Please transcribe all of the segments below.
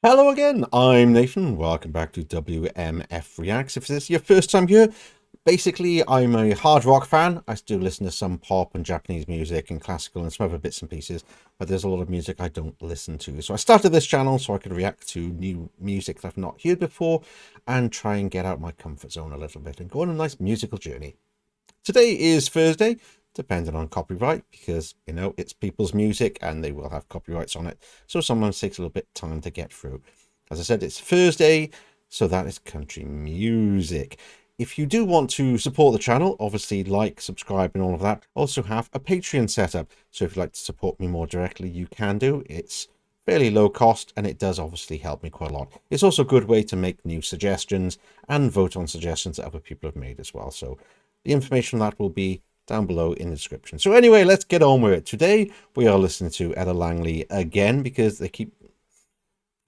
Hello again, I'm Nathan. Welcome back to WMF Reacts. If this is your first time here, basically I'm a hard rock fan. I still listen to some pop and Japanese music and classical and some other bits and pieces, but there's a lot of music I don't listen to. So I started this channel so I could react to new music that I've not heard before and try and get out my comfort zone a little bit and go on a nice musical journey. Today is Thursday, depending on copyright, because, you know, it's people's music and they will have copyrights on it. So sometimes it takes a little bit of time to get through. As I said, it's Thursday, so that is country music. If you do want to support the channel, obviously like, subscribe and all of that. Also have a Patreon setup. So if you'd like to support me more directly, you can do. It's fairly low cost and it does obviously help me quite a lot. It's also a good way to make new suggestions and vote on suggestions that other people have made as well. So the information on that will be down below in the description. So anyway, let's get on with it. Today we are listening to Ella Langley again because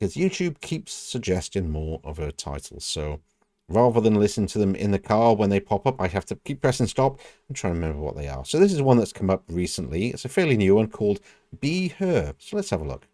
YouTube keeps suggesting more of her titles. So rather than listen to them in the car when they pop up, I have to keep pressing stop and try and remember what they are. So this is one that's come up recently. It's a fairly new one called Be Her. So let's have a look.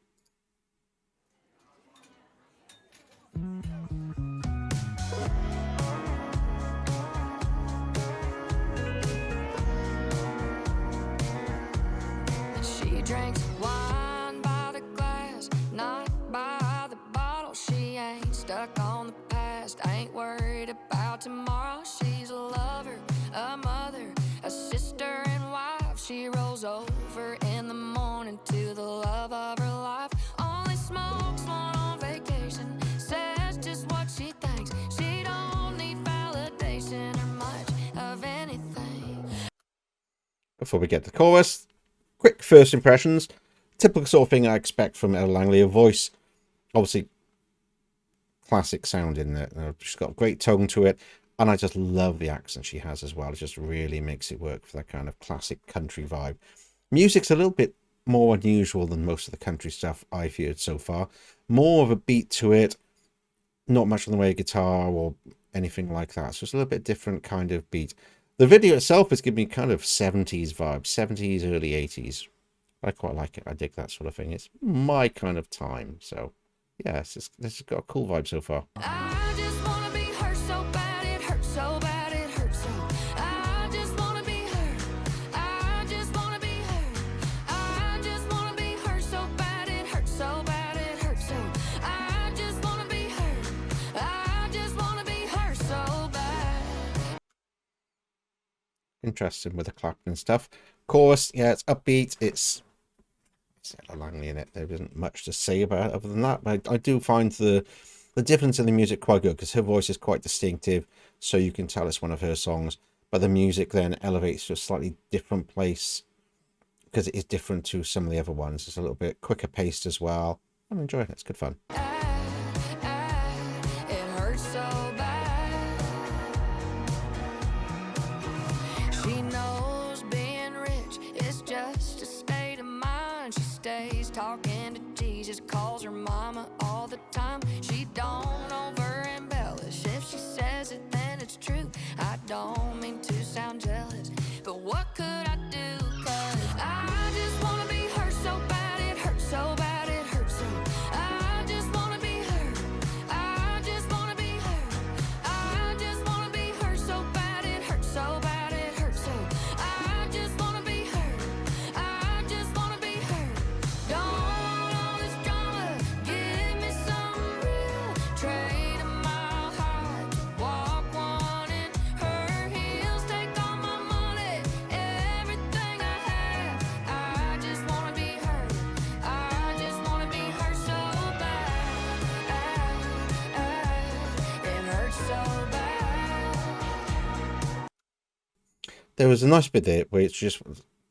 She drinks wine by the glass, not by the bottle. She ain't stuck on the past, ain't worried about tomorrow. She's a lover, a mother, a sister and wife. She rolls over in the morning to the love of her life. Only smokes one on vacation, says just what she thinks. She don't need validation or much of anything. Before we get to the chorus, quick first impressions. Typical sort of thing I expect from Ella Langley. A voice, obviously classic sound in there. She's got a great tone to it, and I just love the accent she has as well. It just really makes it work for that kind of classic country vibe. Music's a little bit more unusual than most of the country stuff I've heard so far. More of a beat to it, not much in the way of guitar or anything like that. So it's a little bit different kind of beat. The video itself is giving me kind of 70s vibes, 70s, early 80s. I quite like it. I dig that sort of thing. It's my kind of time. So, yeah, this has got a cool vibe so far. I just wanna be her so bad, it hurts so bad, it hurts so. I just wanna be her. I just wanna be her. I just wanna be her so bad, it hurts so bad, it hurts so. I just wanna be her. I just wanna be her so bad. Interesting with the clapping and stuff. Chorus, yeah, it's upbeat. It's Ella Langley in it. There isn't much to say about it other than that. But I do find the difference in the music quite good because her voice is quite distinctive, so you can tell it's one of her songs. But the music then elevates to a slightly different place because it is different to some of the other ones. It's a little bit quicker paced as well. I'm enjoying it. It's good fun. It hurts so bad. She knows being rich is just a state of mind. She stays talking to Jesus, calls her mama all the time. She don't over embellish. If she says it, then it's true. I don't mean to sound jealous, but what could I do? 'Cause I just wanna be her so bad, it hurts so bad, it hurts so. I just wanna be her. I just wanna be her. I just wanna be her so bad, it hurts so bad, it hurts so. I just wanna be her. I just wanna be her. Don't want all this drama, give me some real. Trade a mile high, walk one in her heels. Take all my money, everything I have. I just wanna be her. I just wanna be her so bad. It hurts so bad. There was a nice bit there where it's just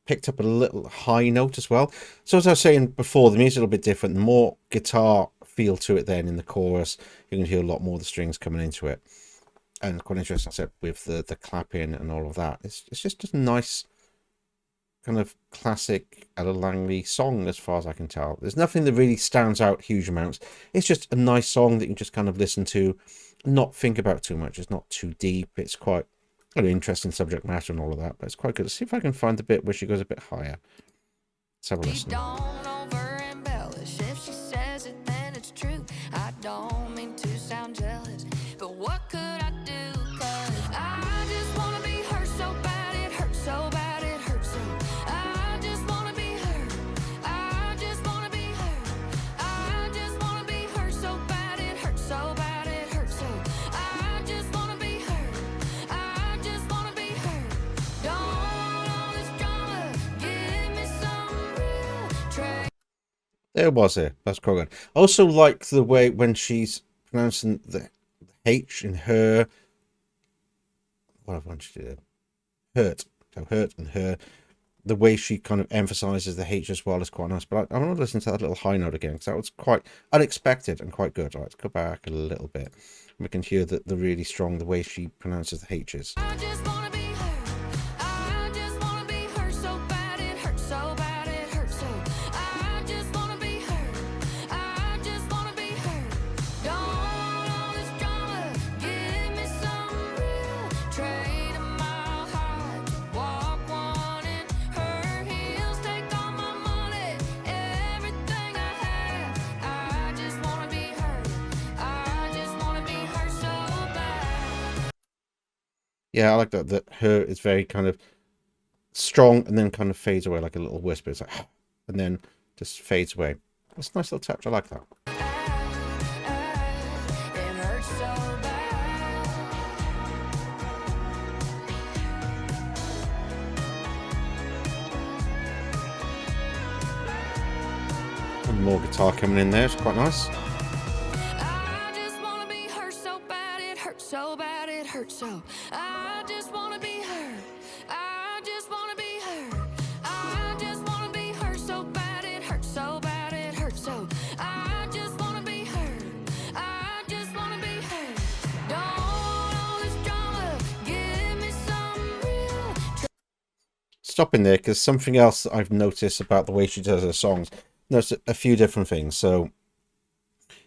picked up a little high note as well. So as I was saying before, the music's a little bit different. The more guitar feel to it then in the chorus, you can hear a lot more of the strings coming into it. And quite interesting, I said, with the clapping and all of that. It's just a nice kind of classic Ella Langley song as far as I can tell. There's nothing that really stands out huge amounts. It's just a nice song that you can just kind of listen to, not think about too much. It's not too deep. It's quite an interesting subject matter and all of that, but it's quite good. Let's see if I can find the bit where she goes a bit higher. Let's have a She listen. don't over embellish. If she says it, then it's true. I don't mean to sound jealous, but what could I do? 'Cause I just wanna be her so bad, it hurts so bad, it hurts so. I just wanna be her. I just wanna be her. I just wanna be her so bad, it hurts so bad, it hurts so. I just wanna be her. I just wanna be her. Don't want all this drama. Give me some real trade. There was it. That's quite good. I also like the way when she's pronouncing the H in her. What have I wanted to do? Hurt. So hurt and her. The way she kind of emphasizes the H as well is quite nice. But I want to listen to that little high note again because that was quite unexpected and quite good. All right, let's go back a little bit. We can hear that the really strong, the way she pronounces the H's. I just wanna be her. I just wanna be her so bad, it hurts so bad, it hurts so. I just wanna be her. I just wanna be her. Don't want all this drama. Give me some real. Trade a mile high to walk one in her heels. Take all my money, everything I have. I just wanna be her. I just wanna be her so bad. Yeah, I like that. That her is very kind of strong and then kind of fades away like a little whisper. It's like, and then just fades away. That's a nice little touch. I like that. It hurts so bad. And more guitar coming in there. It's quite nice. I just wanna be her so bad, it hurts so bad, it hurts so. I just wanna be her. I just wanna be her. I just wanna be her so bad, it hurts so bad, it hurts so. I just wanna be her. I just wanna be her. Don't want all this drama. Give me some real. Stopping there because something else that I've noticed about the way she does her songs. There's a few different things. So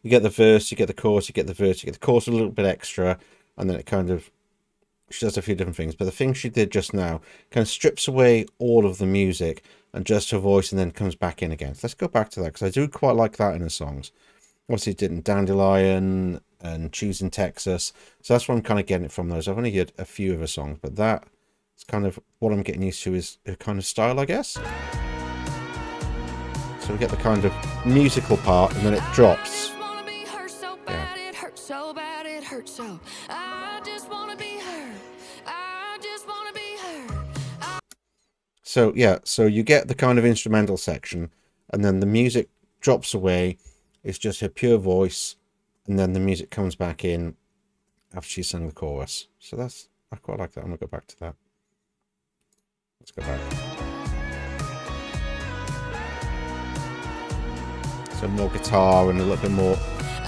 you get the verse, you get the chorus, you get the verse, you get the chorus a little bit extra, and then it kind of, she does a few different things. But the thing she did just now kind of strips away all of the music and just her voice and then comes back in again. So let's go back to that because I do quite like that in her songs. Obviously it did in Dandelion and Choosing Texas. So that's where I'm kind of getting it from those. I've only heard a few of her songs, but that is kind of what I'm getting used to is her kind of style, I guess. So we get the kind of musical part and then it drops. It hurts so bad, it hurts so. I just wanna be her. I just wanna be her. So yeah, so you get the kind of instrumental section and then the music drops away. It's just her pure voice and then the music comes back in after she sang the chorus. So that's, I quite like that. I'm gonna go back to that. Let's go back. So more guitar and a little bit more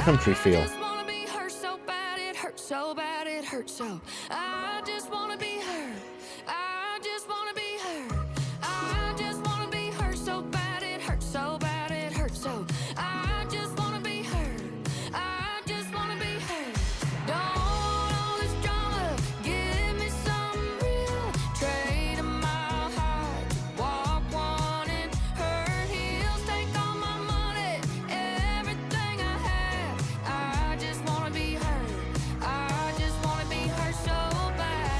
country feel. I just wanna be her so bad, it hurts so bad, it hurts so. I just wanna be her. I just wanna be her. I just wanna be her so bad, it hurts so bad, it hurts so. I just wanna be her. I just wanna be her. Don't want all this drama. Give me some real. Trade a mile high to walk one in her heels. Take all my money, everything I have. I just wanna be her. I just wanna be her so bad.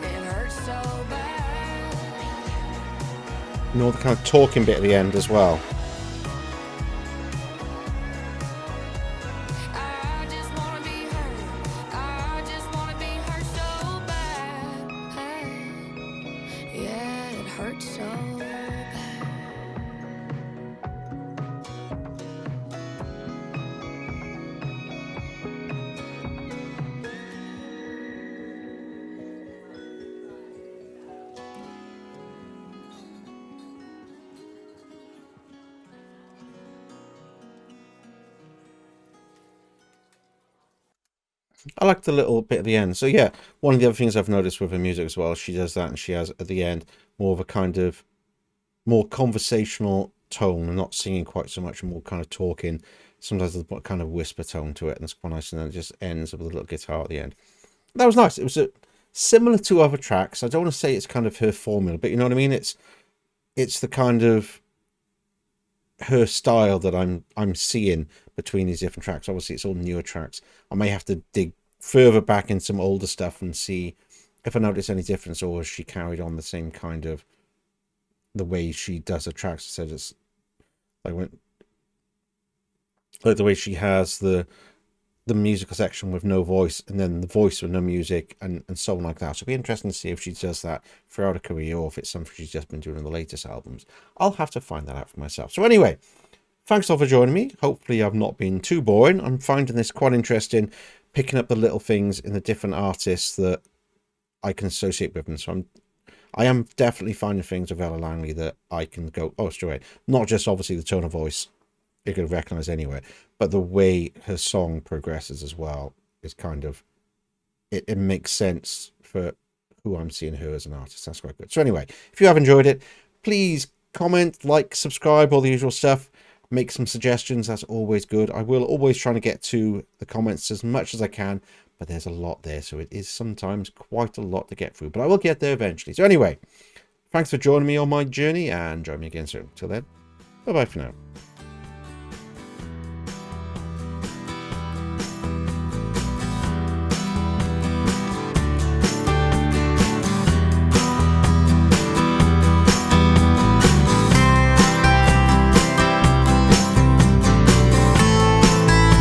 It hurts so bad. You know, the kind of talking bit at the end as well. I just wanna be her. I just wanna be her so bad. Yeah, it hurts so bad. I like the little bit at the end. So yeah, one of the other things I've noticed with her music as well, she does that and she has at the end more of a kind of more conversational tone and not singing quite so much, more kind of talking. Sometimes there's a kind of whisper tone to it and it's quite nice, and then it just ends with a little guitar at the end. That was nice. It was similar to other tracks. I don't want to say it's kind of her formula, but you know what I mean? It's the kind of her style that I'm seeing between these different tracks. Obviously, it's all newer tracks. I may have to dig further back in some older stuff and see if I notice any difference, or has she carried on the same kind of the way she does her tracks. So it's like the way she has the musical section with no voice, and then the voice with no music, and so on like that. So it'll be interesting to see if she does that throughout her career, or if it's something she's just been doing in the latest albums. I'll have to find that out for myself. So anyway, thanks all for joining me. Hopefully I've not been too boring. I'm finding this quite interesting, picking up the little things in the different artists that I can associate with them. So I am definitely finding things with Ella Langley that I can go, oh, straight away. Not just obviously the tone of voice you could recognize anyway, but the way her song progresses as well is kind of, it makes sense for who I'm seeing her as an artist. That's quite good. So anyway, if you have enjoyed it, please comment, like, subscribe, all the usual stuff. Make some suggestions. That's always good. I will always try to get to the comments as much as I can, but there's a lot there, so it is sometimes quite a lot to get through, but I will get there eventually. So anyway, thanks for joining me on my journey, and join me again soon. Till then, bye bye for now.